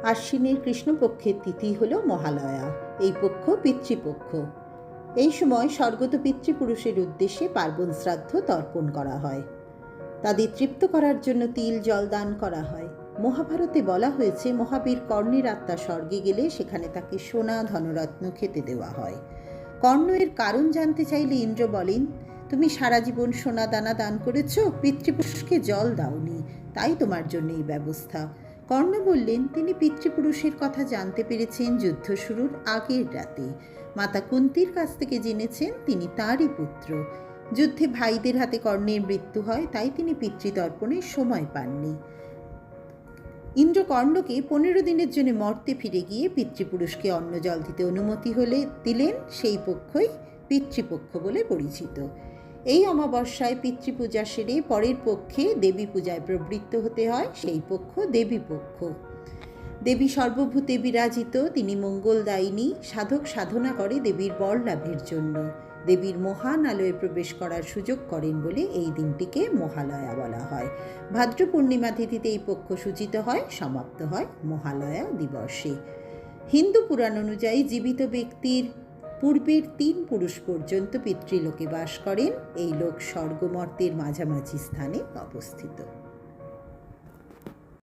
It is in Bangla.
আশ্বিনের কৃষ্ণপক্ষের তিথি হল মহালয়া। এই পক্ষ পিতৃপক্ষ। এই সময় স্বর্গত পিতৃপুরুষের উদ্দেশ্যে পার্বণ শ্রাদ্ধ তর্পণ করা হয়। তাদের তৃপ্ত করার জন্য তিল জল দান করা হয়। মহাভারতে বলা হয়েছে, মহাবীর কর্ণের আত্মা স্বর্গে গেলে সেখানে তাকে সোনা ধনরত্ন খেতে দেওয়া হয়। কর্ণ এর কারণ জানতে চাইলে ইন্দ্র বলেন, তুমি সারা জীবন সোনা দানা দান করেছ, পিতৃপুরুষকে জল দাওনি, তাই তোমার জন্য এই ব্যবস্থা। কর্ণ বললেন, তিনি পিতৃপুরুষের কথা জানতে পেরেছেন যুদ্ধ শুরুর আগের রাতে। মাতা কুন্তির কাছ থেকে জেনেছেন তিনি তাঁরই পুত্র। যুদ্ধে ভাইদের হাতে কর্ণের মৃত্যু হয়, তাই তিনি পিতৃতর্পণের সময় পাননি। ইন্দ্র কর্ণকে 15 দিনের জন্য মর্তে ফিরে গিয়ে পিতৃপুরুষকে অন্ন জল দিতে অনুমতি দিলেন। সেই পক্ষই পিতৃপক্ষ বলে পরিচিত। এই অমাবস্যায় পিতৃপূজা সেরে পরের পক্ষে দেবী পূজায় প্রবৃত্ত হতে হয়। সেই পক্ষ দেবী পক্ষ। দেবী সর্বভূতে বিরাজিত, তিনি মঙ্গলদায়িনী। সাধক সাধনা করে দেবীর বর লাভের জন্য। দেবীর মহান আলোয় প্রবেশ করার সুযোগ করেন বলে এই দিনটিকে মহালয়া বলা হয়। ভাদ্র পূর্ণিমা তিথিতে এই পক্ষ সূচিত হয়, সমাপ্ত হয় মহালয়া দিবসে। হিন্দু পুরাণ অনুযায়ী জীবিত ব্যক্তির পূর্বের 3 পুরুষ পর্যন্ত পিতৃলোকে বাস করেন। এই লোক স্বর্গমর্তের মাঝামাঝি স্থানে অবস্থিত।